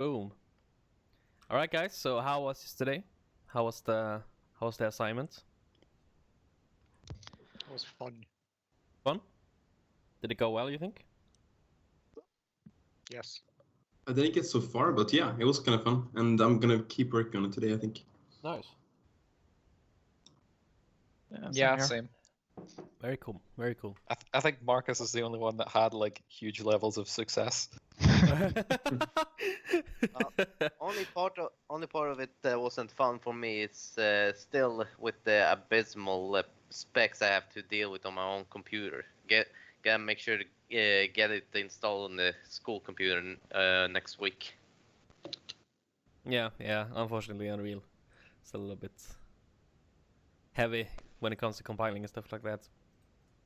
Boom. All right, guys. So how was this today? How was the assignment? It was fun. Fun? Did it go well, you think? Yes. I didn't get so far, but yeah, it was kind of fun, and I'm gonna keep working on it today, I think. Nice. Yeah, here. same. Very cool. Very cool. I think Marcus is the only one that had like huge levels of success. Only part of it that wasn't fun for me is still with the abysmal specs I have to deal with on my own computer. Gotta make sure to get it installed on the school computer next week. Yeah. Unfortunately, Unreal. It's a little bit heavy when it comes to compiling and stuff like that.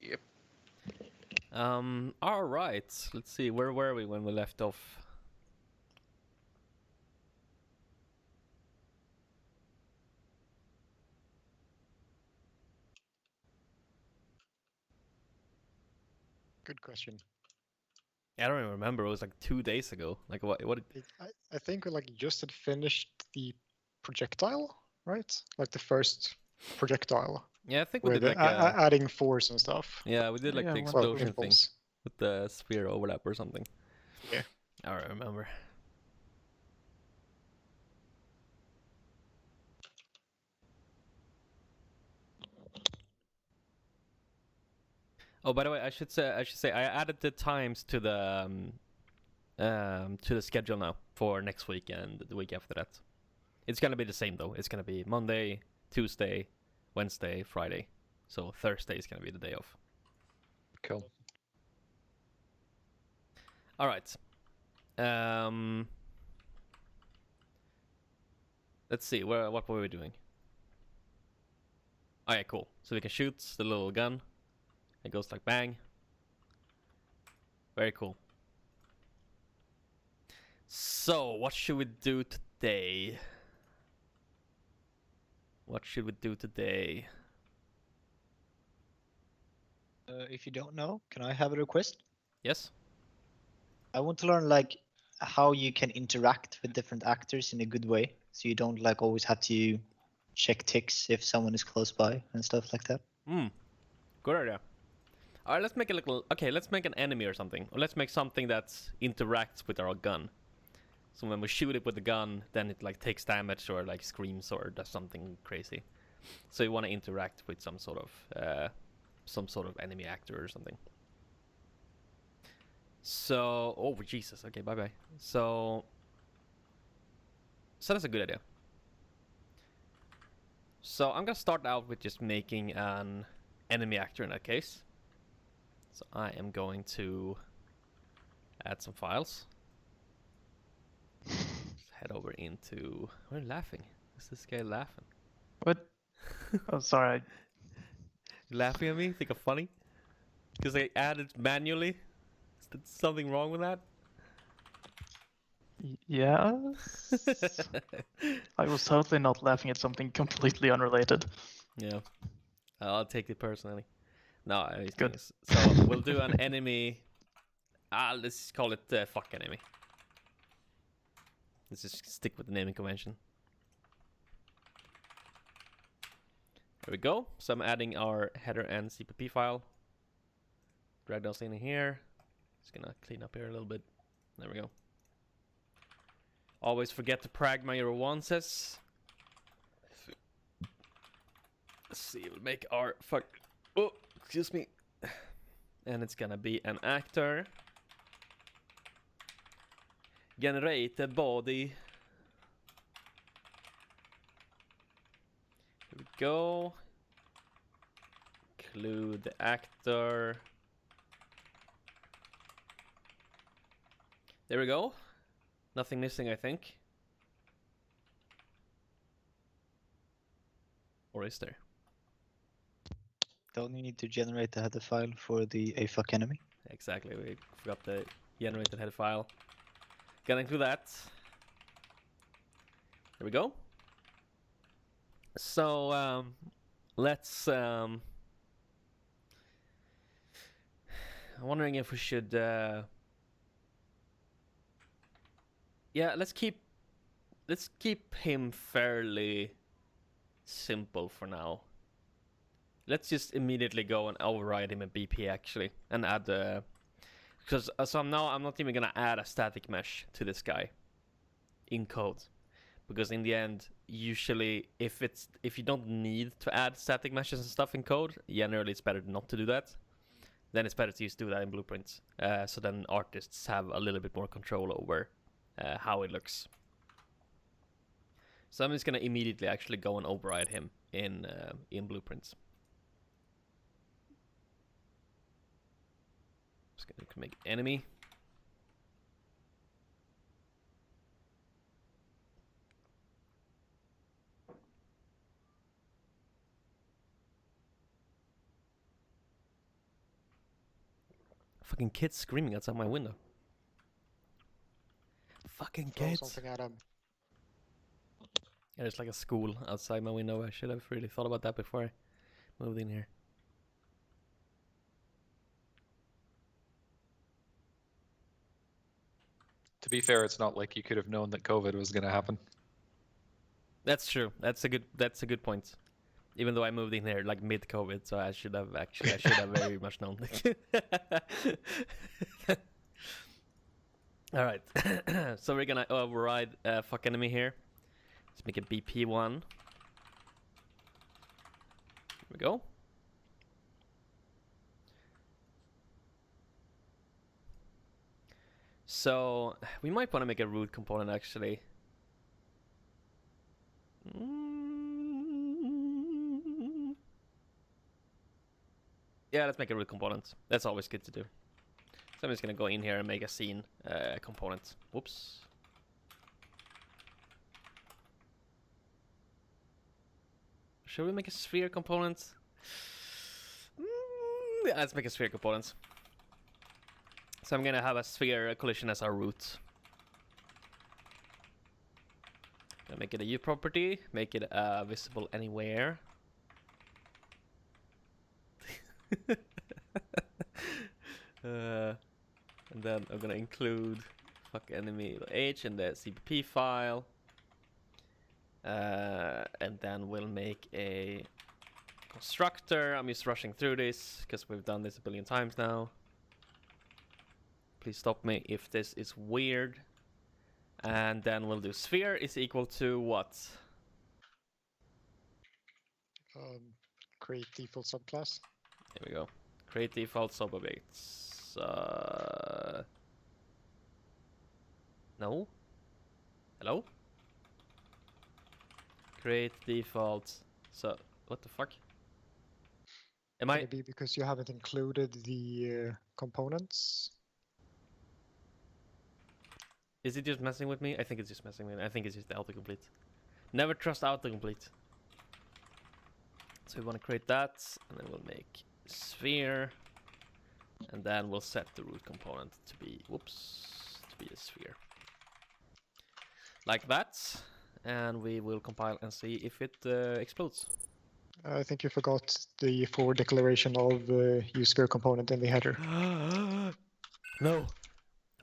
Yep. All right. Let's see. Where were we when we left off? Good question. I don't even remember. It was like 2 days ago. Like what? I think we like just had finished the projectile, right? Like the first projectile. Yeah, I think we With did like a... adding force and stuff. Yeah, we did like Yeah, the well, explosion thing impulse. with the sphere overlap or something. Yeah. I don't remember. Oh, by the way, I should say I added the times to the schedule now for next week and the week after that. It's gonna be the same though. It's gonna be Monday, Tuesday, Wednesday, Friday. So Thursday is gonna be the day off. Cool. All right. Let's see. What were we doing? Oh yeah, cool. So we can shoot the little gun. It goes like bang. Very cool. So, what should we do today? What should we do today? If you don't know, can I have a request? Yes? I want to learn like how you can interact with different actors in a good way, so you don't like always have to check ticks if someone is close by and stuff like that. Good idea. Alright, let's make a little... Okay, let's make an enemy or something. Or let's make something that interacts with our gun. So when we shoot it with the gun, then it like takes damage or like screams or does something crazy. So you want to interact with some sort of enemy actor or something. So, oh Jesus, okay, bye bye. So that's a good idea. So I'm gonna start out with just making an enemy actor in that case. So I am going to add some files. Let's head over into... Why are you laughing? Is this guy laughing? What? Oh, sorry. You laughing at me? Think I'm funny? Because I added manually? Is there something wrong with that? Yes. I was totally not laughing at something completely unrelated. Yeah. I'll take it personally. No, Good. So we'll do an enemy. Let's call it fuck enemy. Let's just stick with the naming convention. There we go. So I'm adding our header and CPP file. Drag those in here. Just gonna clean up here a little bit. There we go. Always forget to pragma your onces. Let's see, we'll make our fuck. Oh, excuse me. And it's gonna be an actor. Generated body. Here we go. Include the actor. There we go. Nothing missing, I think. Or is there? Don't you need to generate the header file for the fuck enemy? Exactly, we forgot the generated header file. Gonna include that. There we go. So, let's... I'm wondering if we should... Yeah, let's keep him fairly simple for now. Let's just immediately go and override him in BP actually, and add because so I'm not even gonna add a static mesh to this guy in code, because in the end, usually if you don't need to add static meshes and stuff in code, generally it's better not to do that. Then it's better to just do that in blueprints. So then artists have a little bit more control over how it looks. So I'm just gonna immediately actually go and override him in blueprints. Just gonna make enemy. Fucking kids screaming outside my window. Fucking Throw kids. something at him. Yeah, there's like a school outside my window. I should have really thought about that before I moved in here. To be fair, it's not like you could have known that COVID was going to happen. That's true. That's a good point. Even though I moved in here like mid-COVID, so I should have very much known. All right, so we're gonna override fuck enemy here. Let's make it BP1. Here we go. So we might want to make a root component actually. Yeah, let's make a root component. That's always good to do. So I'm just gonna go in here and make a scene component. Whoops. Should we make a sphere component? Yeah, let's make a sphere component. So I'm gonna have a sphere collision as our root. Gonna make it a U property, make it visible anywhere. And then I'm gonna include fuck enemy h in the CPP file. And then we'll make a constructor. I'm just rushing through this because we've done this a billion times now. Please stop me if this is weird. And then we'll do sphere is equal to what? Create default subclass. There we go. Create default subobjects. No? Hello? Create default. So, what the fuck? Am I? Maybe because you haven't included the components. Is it just messing with me? I think it's just messing with me. I think it's just the autocomplete. Never trust autocomplete. So we want to create that, and then we'll make sphere, and then we'll set the root component to be, whoops, to be a sphere. Like that, and we will compile and see if it explodes. I think you forgot the forward declaration of use sphere component in the header. No.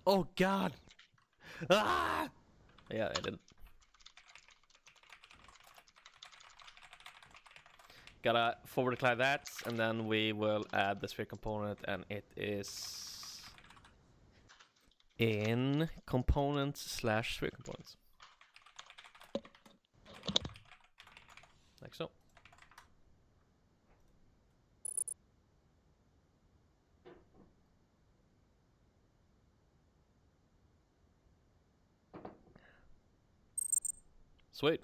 Oh god. Ah! Yeah, I didn't. Gotta forward declare that, and then we will add the sphere component, and it is in component slash sphere components. Like so. Sweet.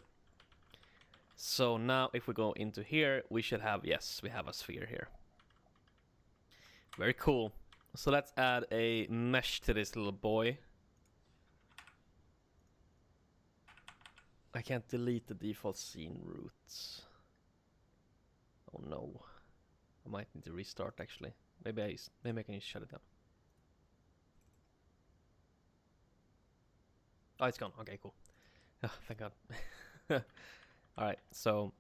So now if we go into here, we should have, yes, we have a sphere here. Very cool. So let's add a mesh to this little boy. I can't delete the default scene root. Oh no. I might need to restart actually. Maybe I can just shut it down. Oh, it's gone. Okay, cool. Oh, thank God. Alright, so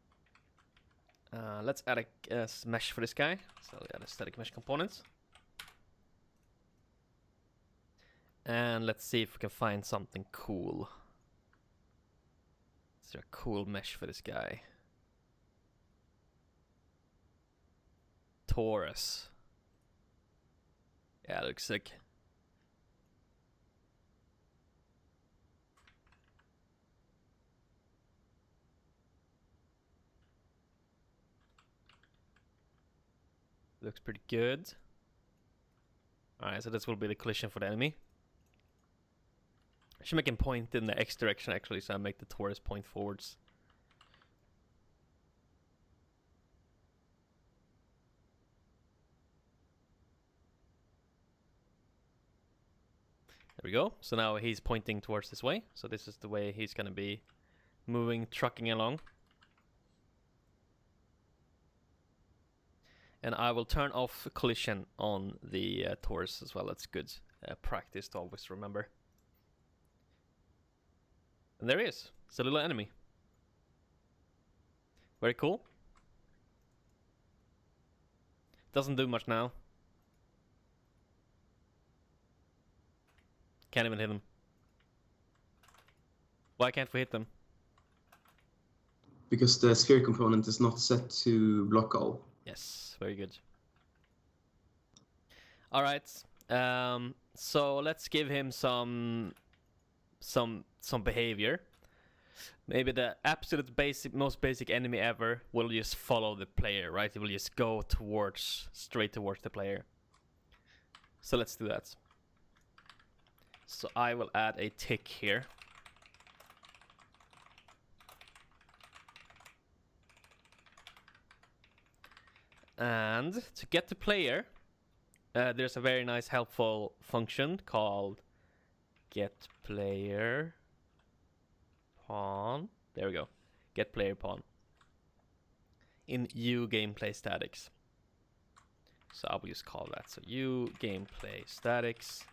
let's add a mesh for this guy. So we add a static mesh component. And let's see if we can find something cool. Is there a cool mesh for this guy? Taurus. Yeah, looks sick. Looks pretty good. Alright, so this will be the collision for the enemy. I should make him point in the X direction actually, so I make the Taurus point forwards. There we go. So now he's pointing towards this way. So this is the way he's gonna be moving, trucking along. And I will turn off collision on the Taurus as well. That's good practice to always remember. And there he is. It's a little enemy. Very cool. Doesn't do much now. Can't even hit him. Why can't we hit them? Because the sphere component is not set to block all. Yes, very good. All right. So let's give him some behavior. Maybe the absolute most basic enemy ever will just follow the player, right? It will just go straight towards the player. So let's do that. So I will add a tick here. And to get the player, there's a very nice helpful function called get player pawn. There we go. Get player pawn in U gameplay statics. So I will just call that. So U gameplay statics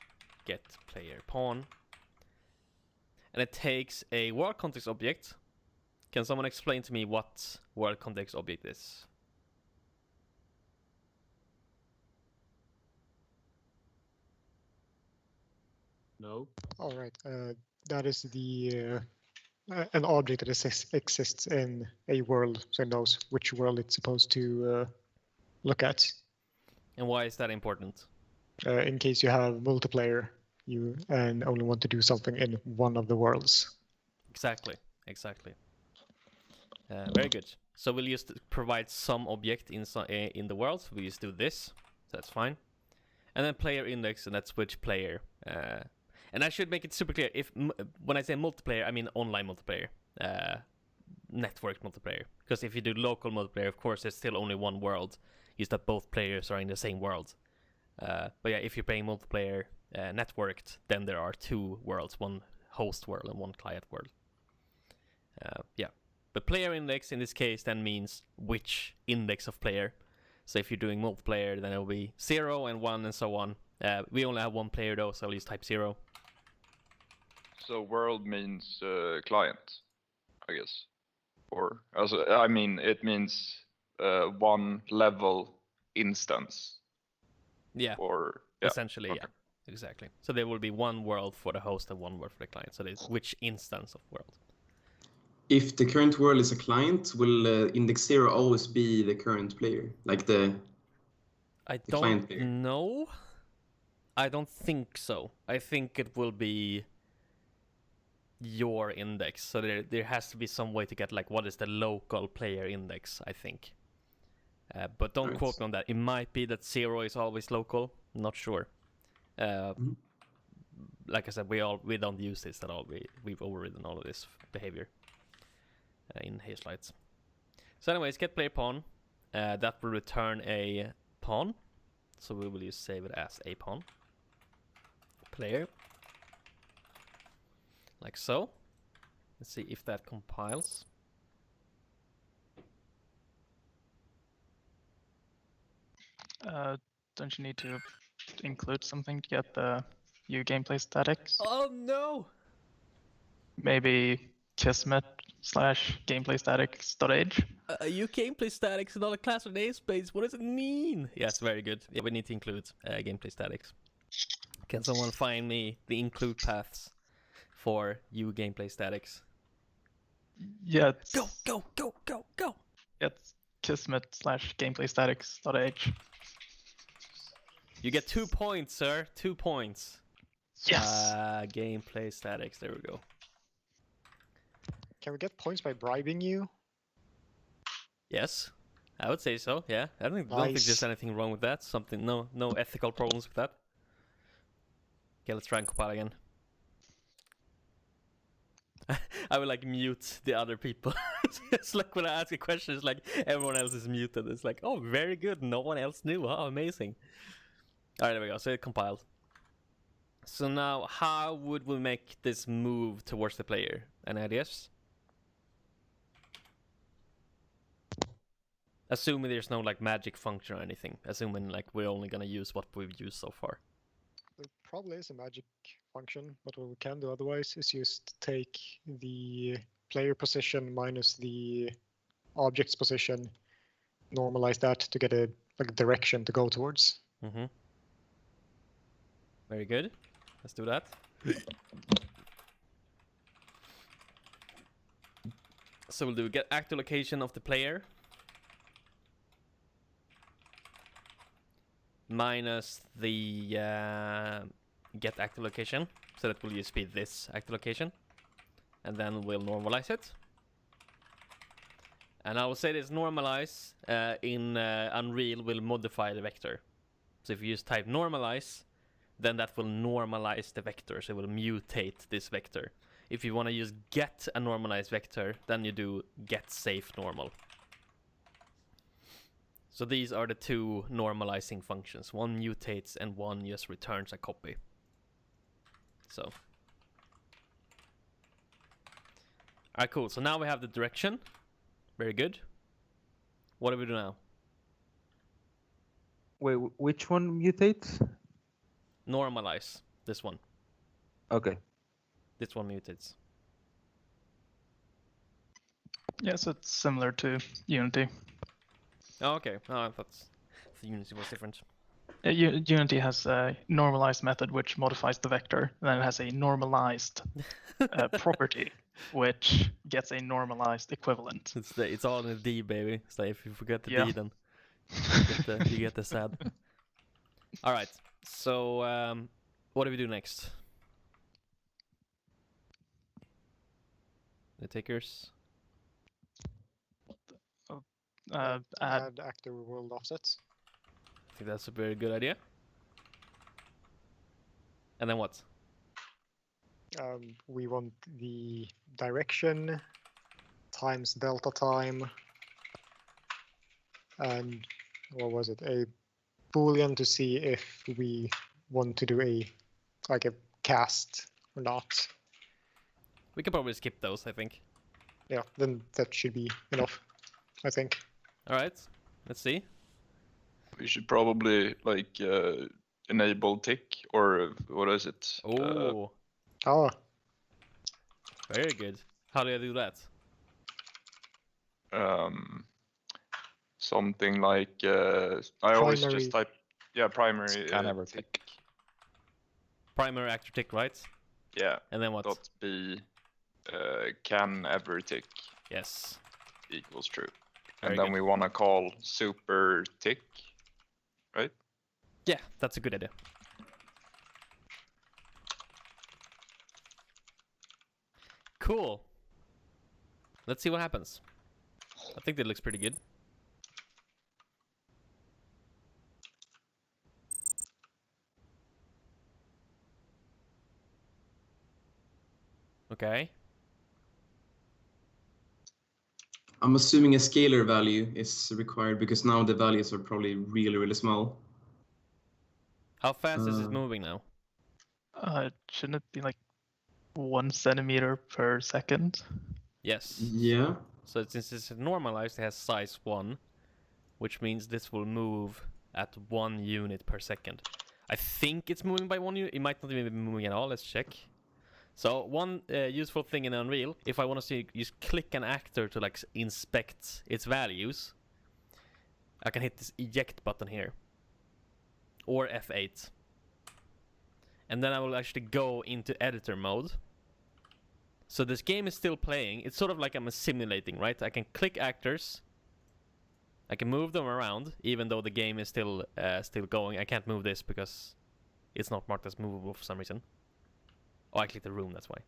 get player pawn. And it takes a world context object. Can someone explain to me what world context object is? No. All right. That is an object that exists in a world, so it knows which world it's supposed to look at. And why is that important? In case you have multiplayer, and only want to do something in one of the worlds. Exactly. Very good. So we'll just provide some object in the world. So we just do this. So that's fine. And then player index, and that's which player. And I should make it super clear. When I say multiplayer, I mean online multiplayer, network multiplayer. Because if you do local multiplayer, of course, there's still only one world. Just that both players are in the same world. But yeah, if you're playing multiplayer networked, then there are two worlds, one host world and one client world. Yeah, but player index in this case then means which index of player. So if you're doing multiplayer, then it will be 0 and 1 and so on. We only have one player though, so I'll use type 0. So world means client, I guess. Or I mean, it means one level instance. Yeah. Or yeah. Essentially, okay. Yeah. Exactly. So there will be one world for the host and one world for the client. So there's which instance of world. If the current world is a client, will index 0 always be the current player? Like the client player? know. I don't think so. I think it will be your index. So there has to be some way to get like what is the local player index, I think. But don't Right. quote me on that. It might be that 0 is always local. Not sure. Like I said, we don't use this at all. We've overridden all of this behavior in Hazelights. So anyways, get player pawn. That will return a pawn. So we will just save it as a pawn. Player. Like so. Let's see if that compiles. Don't you need to include something to get the U gameplay statics? Oh no! Maybe kismet/gameplay statics.age? U gameplay statics is not a class or namespace. What does it mean? Yes, very good. Yeah, we need to include gameplay statics. Can someone find me the include paths for you gameplay statics? Yeah, it's, Go, go, go, go, go! it's kismet/gameplaystatics.h. You get 2 points, sir. 2 points. Yes! Gameplay statics. There we go. Can we get points by bribing you? Yes, I would say so. Yeah, I don't think there's Nice. anything wrong with that. No ethical problems with that. Okay, let's try and compile again. I would like mute the other people. It's like when I ask a question, it's like everyone else is muted. It's like, oh, very good. No one else knew. Oh, amazing. All right, there we go. So it compiled. So now, how would we make this move towards the player? Any ideas? Assuming there's no like magic function or anything. Assuming like we're only gonna use what we've used so far. There probably is a magic function, but what we can do otherwise is just take the player position minus the object's position, normalize that to get a like direction to go towards. Mm-hmm. Very good. Let's do that. So we'll do get active location of the player minus the get active location. So that will just be this active location. And then we'll normalize it. And I will say this normalize in Unreal will modify the vector. So if you just type normalize, then that will normalize the vector. So it will mutate this vector. If you want to use get a normalized vector, then you do get safe normal. So these are the two normalizing functions. One mutates and one just returns a copy. So. Alright, cool. So now we have the direction. Very good. What do we do now? Wait, which one mutates? Normalize. This one. Okay. This one mutates. Yeah, so it's similar to Unity. Oh, okay. Oh, I thought the Unity was different. Unity has a normalized method which modifies the vector, and then it has a normalized property which gets a normalized equivalent. It's all in the D, baby. So if you forget the Yeah. D, then you get the sad. All right. So what do we do next? The takers. Add active world offsets. I think that's a very good idea. And then what? We want the direction times delta time, and what was it? A boolean to see if we want to do a cast or not. We can probably skip those, I think. Yeah, then that should be enough, I think. All right. Let's see. We should probably like enable tick, or what is it? Oh, Oh, very good. How do I do that? Something like I always Primary. just type primary Can ever tick. Primary actor tick, right? Yeah. And then what? Dot b can ever tick Yes. equals true. Very And then good. we want to call super tick, right? Yeah, that's a good idea. Cool. Let's see what happens. I think that looks pretty good. Okay. I'm assuming a scalar value is required because now the values are probably really, really small. How fast is it moving now? shouldn't it be like 1 centimeter per second? Yes. Yeah. So since it's normalized, it has size 1, which means this will move at 1 unit per second. I think it's moving by 1 unit. It might not even be moving at all. Let's check. So one useful thing in Unreal, if I want to see, just click an actor to like inspect its values. I can hit this eject button here, or F8, and then I will actually go into editor mode. So this game is still playing. It's sort of like I'm simulating, right? I can click actors. I can move them around, even though the game is still going. I can't move this because it's not marked as movable for some reason. Oh, I clicked the room, that's why.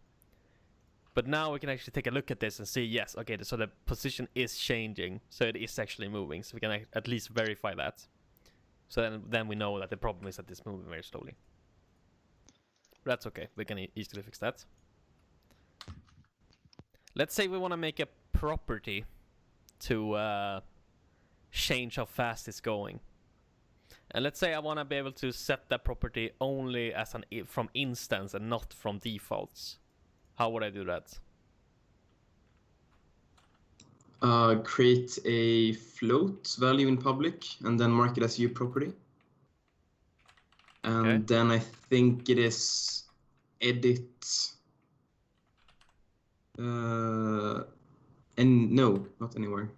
But now we can actually take a look at this and see, yes, okay, so the position is changing. So it is actually moving. So we can at least verify that. So then we know that the problem is that it's moving very slowly. But that's okay. We can easily fix that. Let's say we want to make a property to change how fast it's going. And let's say I want to be able to set that property only as from instance and not from defaults. How would I do that? Create a float value in public and then mark it as your property. And then I think it is edit. And no, not anywhere.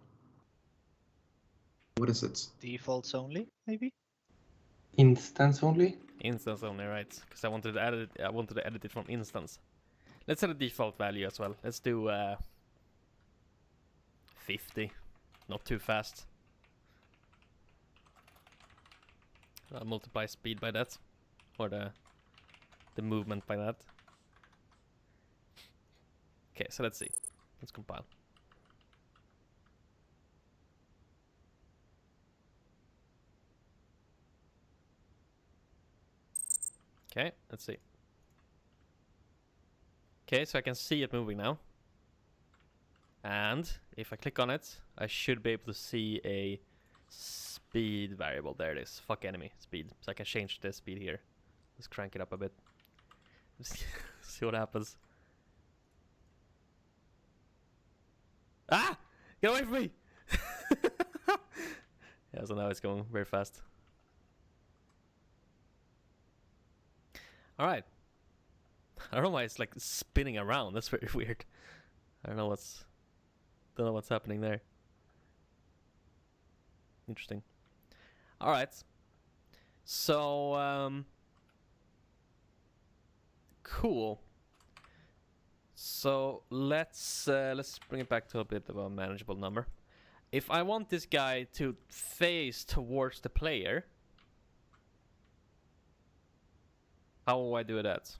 What is it? Defaults only, maybe? Instance only? Instance only, right? Because I wanted to edit it. I wanted to edit it from instance. Let's set a default value as well. Let's do 50. Not too fast. I'll multiply speed by that, or the movement by that. Okay, so let's see. Let's compile. Okay, let's see. Okay, so I can see it moving now. And if I click on it, I should be able to see a speed variable. There it is. Fuck enemy speed. So I can change the speed here. Let's crank it up a bit. See what happens. Ah! Get away from me! Yeah, so now it's going very fast. Alright. I don't know why it's like spinning around. That's very weird. I don't know what's happening there. Interesting. Alright. So cool. So let's bring it back to a bit of a manageable number. If I want this guy to face towards the player, how will I do that?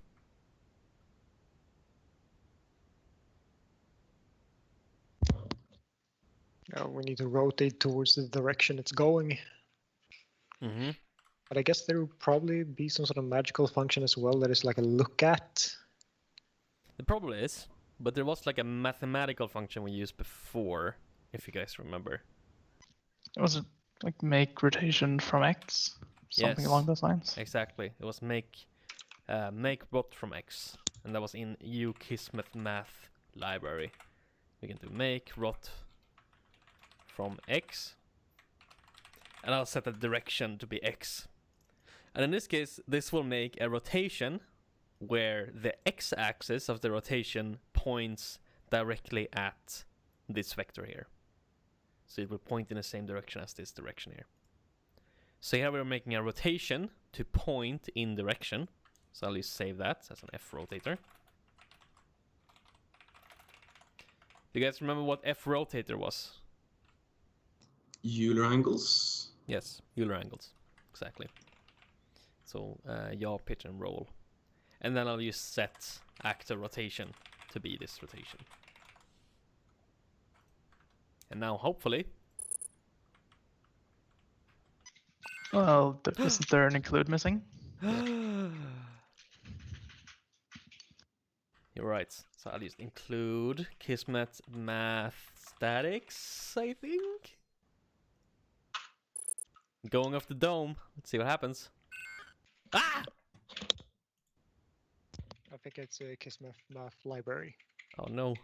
We need to rotate towards the direction it's going. Mm-hmm. But I guess there will probably be some sort of magical function as well that is like a look at. It probably is, but there was like a mathematical function we used before, if you guys remember. Was it like make rotation from X? Something along those lines? Exactly. It was make rot from X, and that was in Kismet math library. We can do make rot from X, and I'll set the direction to be X. And in this case, this will make a rotation where the x-axis of the rotation points directly at this vector here. So it will point in the same direction as this direction here. So here we're making a rotation to point in direction. So I'll just save that as an F rotator. Do you guys remember what F rotator was? Euler angles? Yes, Euler angles. Exactly. So yaw, pitch, and roll. And then I'll just set actor rotation to be this rotation. And now, hopefully... Well, isn't there an include missing? You're right. So I'll just include Kismet math statics, I think. Going off the dome. Let's see what happens. Ah! I think it's a Kismet math library. Oh no.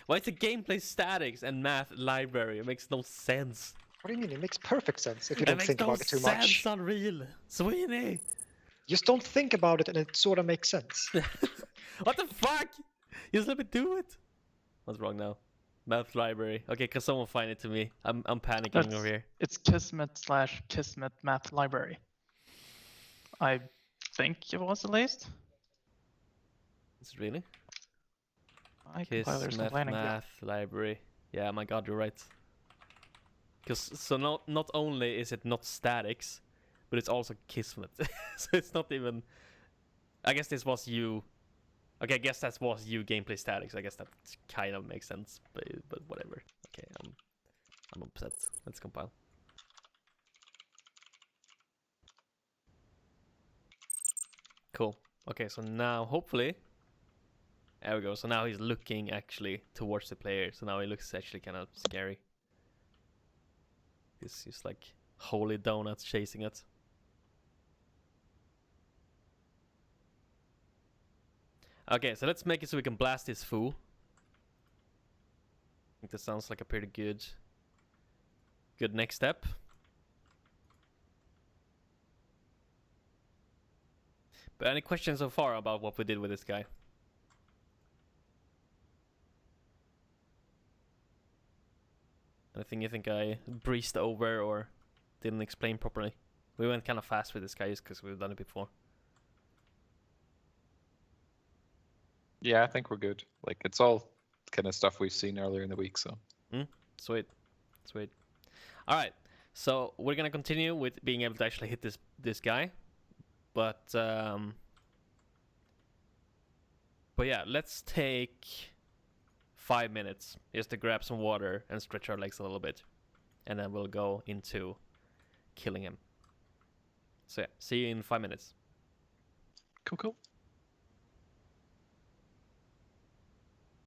Why is the gameplay statics and math library? It makes no sense. What do you mean? It makes perfect sense if you don't think about it too much. It makes no sense, Unreal. Sweeney! Just don't think about it and it sort of makes sense. What the fuck? Just let me do it. What's wrong now? Math library. Okay, can someone find it to me? I'm panicking over here. It's Kismet/Kismet math library. I think it was at least. Is it really? My Kiss, compiler's math, complaining. math, library. Yeah, my god, you're right. Because so not only is it not statics, but it's also Kismet. So it's not even. I guess this was you. Okay, I guess that was you gameplay statics. I guess that kind of makes sense, but whatever. Okay, I'm upset. Let's compile. Cool. Okay, so now hopefully. There we go. So now he's looking actually towards the player. So now he looks actually kind of scary. He's just like holy donuts chasing it. Okay, so let's make it so we can blast this fool. I think that sounds like a pretty good next step. But any questions so far about what we did with this guy? Anything you think I breezed over or didn't explain properly? We went kind of fast with this guy just because we've done it before. Yeah, I think we're good. Like, it's all kind of stuff we've seen earlier in the week, so. Sweet. Sweet. All right. So we're going to continue with being able to actually hit this guy. But yeah, let's take 5 minutes just to grab some water and stretch our legs a little bit. And then we'll go into killing him. So yeah, see you in 5 minutes. Cool.